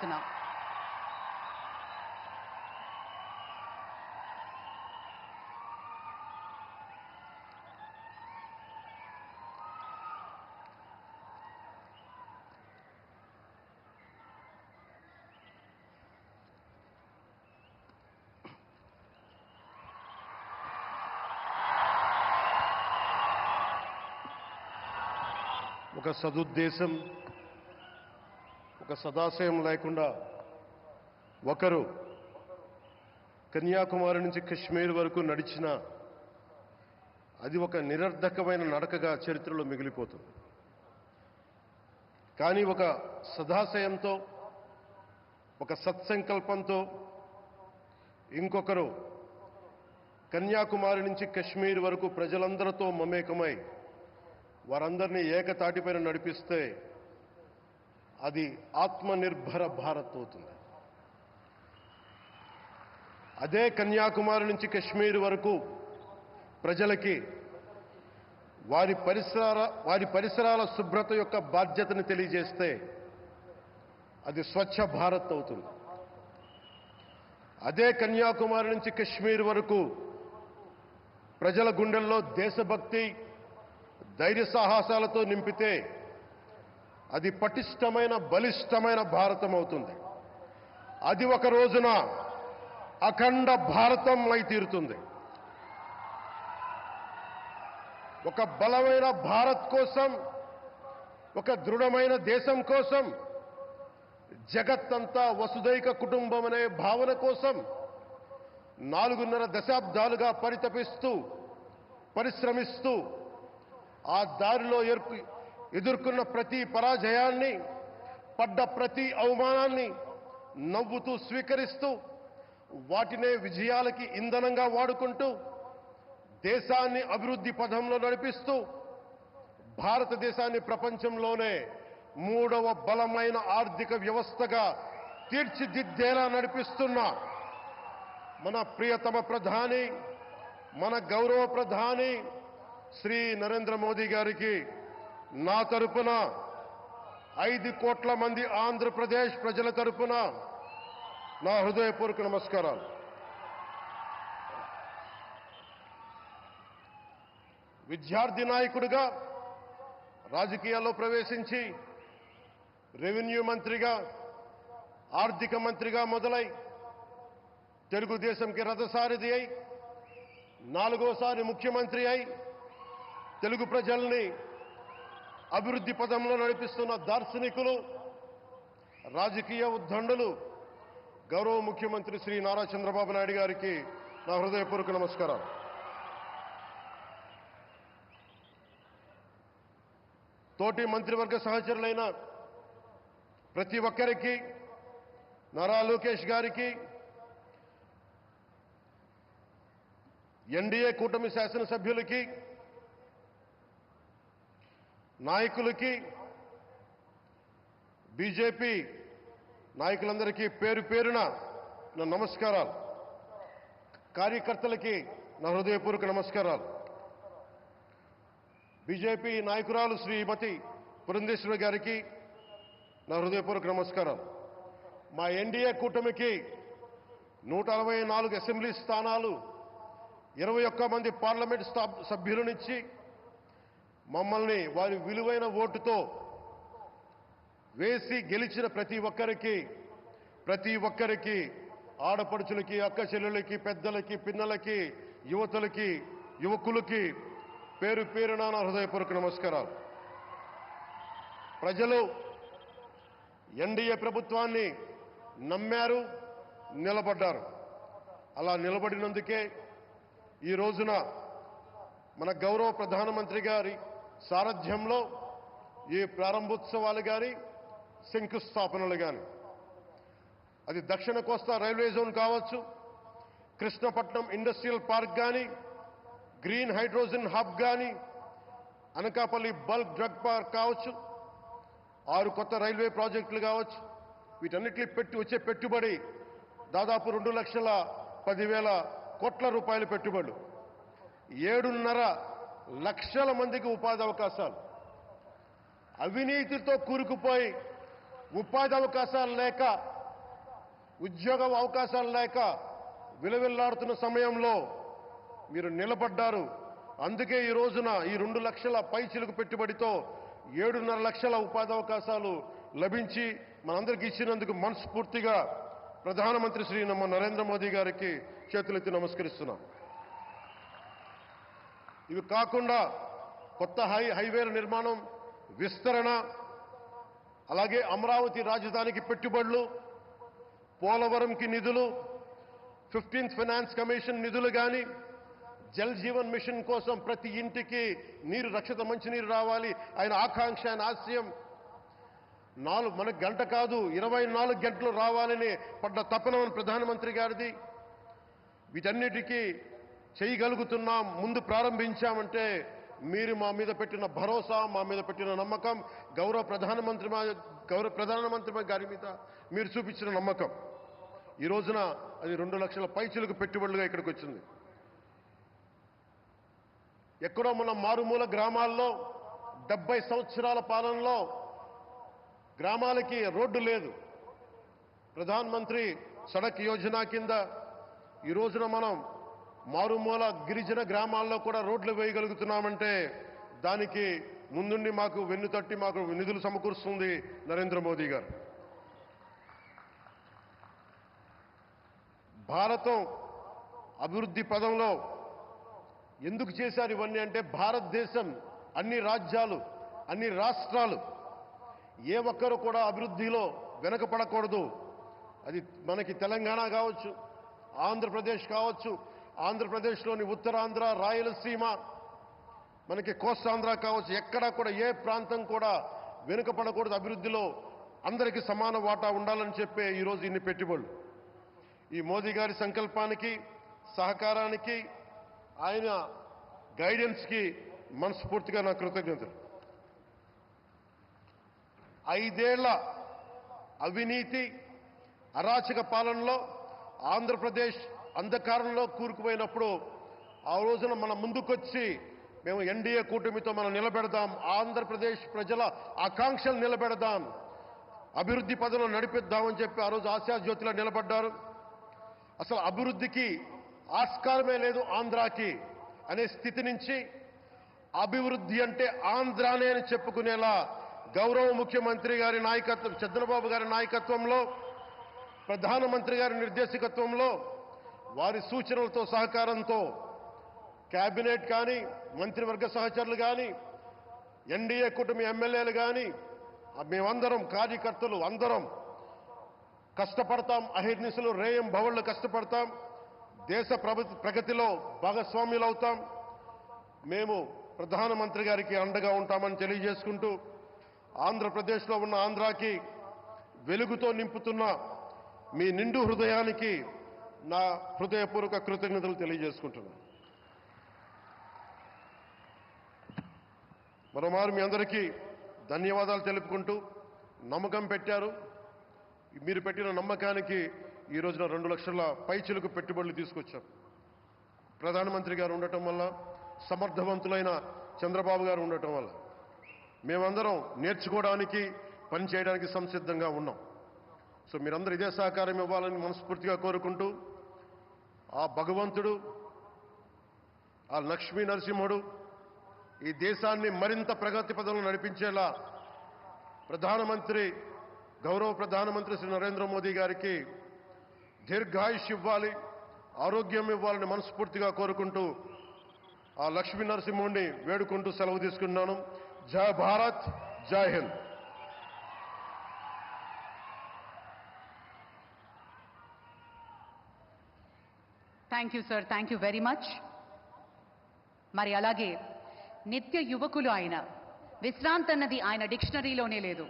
చేస్తున్నాం. ఒక సదుద్దేశం, ఒక సదాశయం లేకుండా ఒకరు కన్యాకుమారి నుంచి కశ్మీర్ వరకు నడిచిన అది ఒక నిరర్ధకమైన నడకగా చరిత్రలో మిగిలిపోతుంది. కానీ ఒక సదాశయంతో, ఒక సత్సంకల్పంతో ఇంకొకరు కన్యాకుమారి నుంచి కశ్మీర్ వరకు ప్రజలందరితో మమేకమై వారందరినీ ఏకతాటిపైన నడిపిస్తే అది ఆత్మనిర్భర భారత్ అవుతుంది. అదే కన్యాకుమారి నుంచి కశ్మీర్ వరకు ప్రజలకి వారి పరిసరాల శుభ్రత యొక్క బాధ్యతను తెలియజేస్తే అది స్వచ్ఛ భారత్ అవుతుంది. అదే కన్యాకుమారి నుంచి కశ్మీర్ వరకు ప్రజల గుండెల్లో దేశభక్తి, ధైర్య సాహసాలతో నింపితే అది పటిష్టమైన, బలిష్టమైన భారతం అవుతుంది. అది ఒక రోజున అఖండ భారతం అయి తీరుతుంది. ఒక బలమైన భారత్ కోసం, ఒక దృఢమైన దేశం కోసం, జగత్తంతా వసుదైక కుటుంబం అనే భావన కోసం 4.5 దశాబ్దాలుగా పరితపిస్తూ, పరిశ్రమిస్తూ ఆ దారిలో ఎదుర్కొన్న ప్రతి పరాజయాన్ని, పడ్డ ప్రతి అవమానాన్ని నవ్వుతూ స్వీకరిస్తూ, వాటినే విజయాలకి ఇంధనంగా వాడుకుంటూ, దేశాన్ని అభివృద్ధి పథంలో నడిపిస్తూ, భారతదేశాన్ని ప్రపంచంలోనే 3వ బలమైన ఆర్థిక వ్యవస్థగా తీర్చిదిద్దేలా నడిపిస్తున్న మన ప్రియతమ ప్రధాని, మన గౌరవ ప్రధాని శ్రీ నరేంద్ర మోదీ గారికి నా తరపున 5 కోట్ల మంది ఆంధ్రప్రదేశ్ ప్రజల తరపున నా హృదయపూర్వక నమస్కారాలు. విద్యార్థి నాయకుడిగా రాజకీయాల్లో ప్రవేశించి రెవెన్యూ మంత్రిగా, ఆర్థిక మంత్రిగా మొదలై తెలుగుదేశంకి రథసారథి అయి 4వసారి ముఖ్యమంత్రి అయి తెలుగు ప్రజల్ని అభివృద్ధి పదంలో నడిపిస్తున్న దార్శనికులు, రాజకీయ ఉద్దండులు గౌరవ ముఖ్యమంత్రి శ్రీ నారా చంద్రబాబు నాయుడు గారికి నా హృదయపూర్వక నమస్కారాలు. తోటి మంత్రివర్గ సహచరులైన ప్రతి ఒక్కరికి, నారా లోకేష్ గారికి, ఎన్డీఏ కూటమి శాసనసభ్యులకి, నాయకులకి, బీజేపీ నాయకులందరికీ పేరు పేరున నా నమస్కారాలు. కార్యకర్తలకి నా హృదయపూర్వక నమస్కారాలు. బీజేపీ నాయకురాలు శ్రీమతి పురంధేశ్వరి గారికి నా హృదయపూర్వక నమస్కారాలు. మా ఎన్డీఏ కూటమికి 164 అసెంబ్లీ స్థానాలు, 21 మంది పార్లమెంట్ సభ్యులనిచ్చి మమ్మల్ని వారి విలువైన ఓటుతో వేసి గెలిచిన ప్రతి ఒక్కరికి ఆడపడుచులకి, అక్క చెల్లెలకి, పెద్దలకి, పిన్నలకి, యువతులకి, యువకులకి పేరు పేరున నా హృదయపూర్వక నమస్కారాలు. ప్రజలు ఎన్డీఏ ప్రభుత్వాన్ని నమ్మారు, నిలబడ్డారు. అలా నిలబడినందుకే ఈ రోజున మన గౌరవ ప్రధానమంత్రి గారి సారథ్యంలో ఈ ప్రారంభోత్సవాలు కానీ, శంకుస్థాపనలు కానీ, అది దక్షిణ కోస్తా రైల్వే జోన్ కావచ్చు, కృష్ణపట్నం ఇండస్ట్రియల్ పార్క్ కానీ, గ్రీన్ హైడ్రోజన్ హబ్ కానీ, అనకాపల్లి బల్క్ డ్రగ్ పార్క్ కావచ్చు, 6 కొత్త రైల్వే ప్రాజెక్టులు కావచ్చు, వీటన్నిటిని వచ్చే పెట్టుబడి దాదాపు 2,10,000 కోట్ల రూపాయల పెట్టుబడులు, 7.5 లక్షల మందికి ఉపాధి అవకాశాలు. అవినీతితో కూరుకుపోయి ఉపాధి అవకాశాలు లేక ఉద్యోగ అవకాశాలు లేక విలవిల్లాడుతున్న సమయంలో మీరు నిలబడ్డారు. అందుకే ఈ రోజున ఈ 2 లక్షల పైచిలుకు పెట్టుబడితో 7.5 లక్షల ఉపాధి అవకాశాలు లభించి మనందరికీ ఇచ్చినందుకు మనస్ఫూర్తిగా ప్రధానమంత్రి శ్రీ నరేంద్ర మోదీ గారికి చేతులెత్తి నమస్కరిస్తున్నాం. ఇవి కాకుండా కొత్త హైవేల నిర్మాణం, విస్తరణ, అలాగే అమరావతి రాజధానికి పెట్టుబడులు, పోలవరంకి నిధులు, 15th ఫైనాన్స్ కమిషన్ నిధులు కానీ, జల్ జీవన్ మిషన్ కోసం ప్రతి ఇంటికి నీరు, రక్షిత మంచినీరు రావాలి ఆయన ఆకాంక్ష, ఆయన ఆశయం. మనకు గంట కాదు 24 గంటలు రావాలని పడ్డ తపన ప్రధానమంత్రి గారిది. వీటన్నిటికీ చేయగలుగుతున్నాం, ముందు ప్రారంభించామంటే మీరు మా మీద పెట్టిన భరోసా, మా మీద పెట్టిన నమ్మకం, గౌరవ ప్రధానమంత్రి గారి మీద మీరు చూపించిన నమ్మకం. ఈ రోజున అది 2 లక్షల పైచిలకు పెట్టుబడులుగా ఇక్కడికి వచ్చింది. ఎక్కడో మన మారుమూల గ్రామాల్లో 70 సంవత్సరాల పాలనలో గ్రామాలకి రోడ్డు లేదు. ప్రధానమంత్రి సడక్ యోజన కింద ఈ రోజున మనం మారుమూల గిరిజన గ్రామాల్లో కూడా రోడ్లు వేయగలుగుతున్నామంటే దానికి ముందుండి మాకు వెన్నుతట్టి మాకు నిధులు సమకూరుస్తుంది నరేంద్ర మోదీ గారు. భారతం అభివృద్ధి పదంలో ఎందుకు చేశారు ఇవన్నీ అంటే, భారతదేశం అన్ని రాజ్యాలు, అన్ని రాష్ట్రాలు ఏ ఒక్కరు కూడా అభివృద్ధిలో వెనకపడకూడదు. అది మనకి తెలంగాణ కావచ్చు, ఆంధ్రప్రదేశ్ కావచ్చు, ఆంధ్రప్రదేశ్లోని ఉత్తరాంధ్ర, రాయలసీమ, మనకి కోస్తాంధ్ర కావచ్చు, ఎక్కడా కూడా ఏ ప్రాంతం కూడా వెనుకపడకూడదు. అభివృద్ధిలో అందరికీ సమాన వాటా ఉండాలని చెప్పే ఈరోజు ఇన్ని పెట్టుబడులు. ఈ మోదీ గారి సంకల్పానికి, సహకారానికి, ఆయన గైడెన్స్కి మనస్ఫూర్తిగా నా కృతజ్ఞతలు. 5 ఏళ్ల అవినీతి, అరాచక పాలనలో ఆంధ్రప్రదేశ్ అంధకారంలో కూరుకుపోయినప్పుడు ఆ రోజున మన ముందుకొచ్చి మేము ఎన్డీఏ కూటమితో మనం నిలబెడదాం, ఆంధ్రప్రదేశ్ ప్రజల ఆకాంక్షలు నిలబెడదాం, అభివృద్ధి పదంలో నడిపిద్దామని చెప్పి ఆ రోజు ఆశాజ్యోతిలో నిలబడ్డారు. అసలు అభివృద్ధికి ఆస్కారమే లేదు ఆంధ్రాకి అనే స్థితి నుంచి అభివృద్ధి అంటే ఆంధ్రానే అని చెప్పుకునేలా గౌరవ ముఖ్యమంత్రి గారి నాయకత్వం, చంద్రబాబు గారి నాయకత్వంలో, ప్రధానమంత్రి గారి నిర్దేశకత్వంలో, వారి సూచనలతో, సహకారంతో కేబినెట్ కానీ, మంత్రివర్గ సహచరులు కానీ, ఎన్డీఏ కూటమి ఎమ్మెల్యేలు కానీ, మేమందరం కార్యకర్తలు అందరం కష్టపడతాం. అహిర్నిశలు రేయం భవళ్ళు కష్టపడతాం. దేశ ప్రగతిలో భాగస్వామ్యులు అవుతాం. మేము ప్రధానమంత్రి గారికి అండగా ఉంటామని తెలియజేసుకుంటూ, ఆంధ్రప్రదేశ్లో ఉన్న ఆంధ్రాకి వెలుగుతో నింపుతున్న మీ నిండు హృదయానికి నా హృదయపూర్వక కృతజ్ఞతలు తెలియజేసుకుంటున్నాను. మరోమారు మీ అందరికీ ధన్యవాదాలు తెలుపుకుంటూ, నమ్మకం పెట్టారు. మీరు పెట్టిన నమ్మకానికి ఈ రోజున 2 లక్షల పైచిలకు పెట్టుబడులు తీసుకొచ్చాం. ప్రధానమంత్రి గారు ఉండటం వల్ల, సమర్థవంతులైన చంద్రబాబు గారు ఉండటం వల్ల మేమందరం నేర్చుకోవడానికి, పనిచేయడానికి సంసిద్ధంగా ఉన్నాం. సో మీరందరూ ఇదే సహకారం ఇవ్వాలని మనస్ఫూర్తిగా కోరుకుంటూ, ఆ భగవంతుడు, ఆ లక్ష్మీ నరసింహుడు ఈ దేశాన్ని మరింత ప్రగతి పదంలో నడిపించేలా గౌరవ ప్రధానమంత్రి శ్రీ నరేంద్ర మోదీ గారికి దీర్ఘాయుష్ ఇవ్వాలి, ఆరోగ్యం ఇవ్వాలని మనస్ఫూర్తిగా కోరుకుంటూ, ఆ లక్ష్మీ నరసింహుడిని వేడుకుంటూ సెలవు తీసుకున్నాను. జై భారత్, జై Hind. Thank you sir, thank you very much. మరి అలాగే నిత్య యువకులు ఆయన, విశ్రాంతన్నది ఆయన డిక్షనరీలోనే లేదు.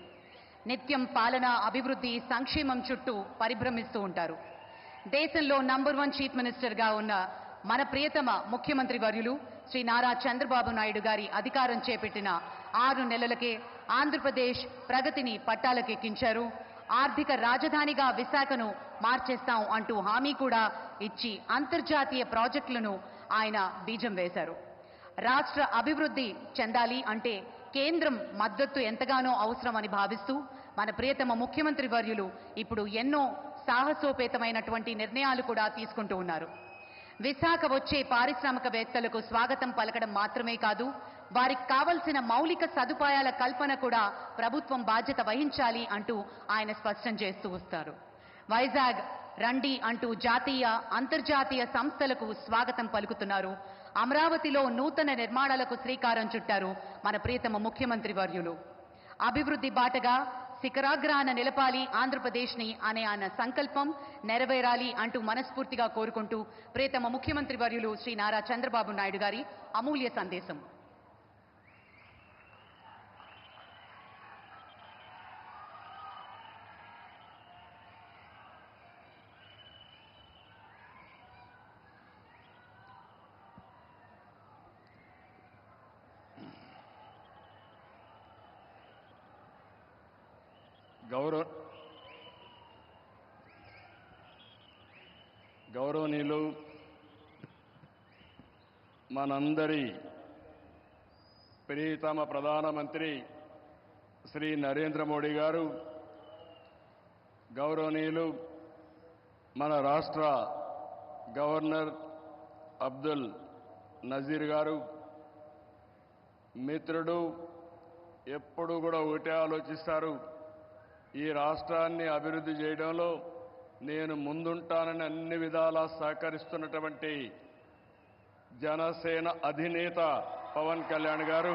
నిత్యం పాలన, అభివృద్ధి, సంక్షేమం చుట్టూ పరిభ్రమిస్తూ ఉంటారు. దేశంలో నంబర్ 1 చీఫ్ మినిస్టర్గా ఉన్న మన ప్రియతమ ముఖ్యమంత్రి వర్యులు శ్రీ నారా చంద్రబాబు నాయుడు గారి అధికారం చేపట్టిన 6 నెలలకే ఆంధ్రప్రదేశ్ ప్రగతిని పట్టాలకెక్కించారు. ఆర్థిక రాజధానిగా విశాఖను మార్చేస్తాం అంటూ హామీ కూడా ఇచ్చి అంతర్జాతీయ ప్రాజెక్టులను ఆయన బీజం వేశారు. రాష్ట్ర అభివృద్ధి చెందాలి అంటే కేంద్రం మద్దతు ఎంతగానో అవసరమని భావిస్తూ మన ప్రియతమ ముఖ్యమంత్రి వర్యులు ఇప్పుడు ఎన్నో సాహసోపేతమైనటువంటి నిర్ణయాలు కూడా తీసుకుంటూ ఉన్నారు. విశాఖ వచ్చే పారిశ్రామికవేత్తలకు స్వాగతం పలకడం మాత్రమే కాదు, వారికి కావలసిన మౌలిక సదుపాయాల కల్పన కూడా ప్రభుత్వం బాధ్యత వహించాలి అంటూ ఆయన స్పష్టం చేస్తూ వస్తారు. వైజాగ్ రండి అంటూ జాతీయ అంతర్జాతీయ సంస్థలకు స్వాగతం పలుకుతున్నారు. అమరావతిలో నూతన నిర్మాణాలకు శ్రీకారం చుట్టారు మన ప్రియతమ ముఖ్యమంత్రి వర్యులు. అభివృద్ధి బాటగా శిఖరాగ్రాన నిలపాలి ఆంధ్రప్రదేశ్ని అనే ఆయన సంకల్పం నెరవేరాలి అంటూ మనస్ఫూర్తిగా కోరుకుంటూ ప్రియతమ ముఖ్యమంత్రి వర్యులు శ్రీ నారా చంద్రబాబు నాయుడు గారి అమూల్య సందేశం. గౌరవనీయులు మనందరి ప్రియతమ ప్రధానమంత్రి శ్రీ నరేంద్ర మోడీ గారు, గౌరవనీయులు మన రాష్ట్ర గవర్నర్ అబ్దుల్ నజీర్ గారు, మిత్రుడు ఎప్పుడు కూడా ఒకటే ఆలోచిస్తారు, ఈ రాష్ట్రాన్ని అభివృద్ధి చేయడంలో నేను ముందుంటానని అన్ని విధాలా సహకరిస్తున్నటువంటి జనసేన అధినేత పవన్ కళ్యాణ్ గారు,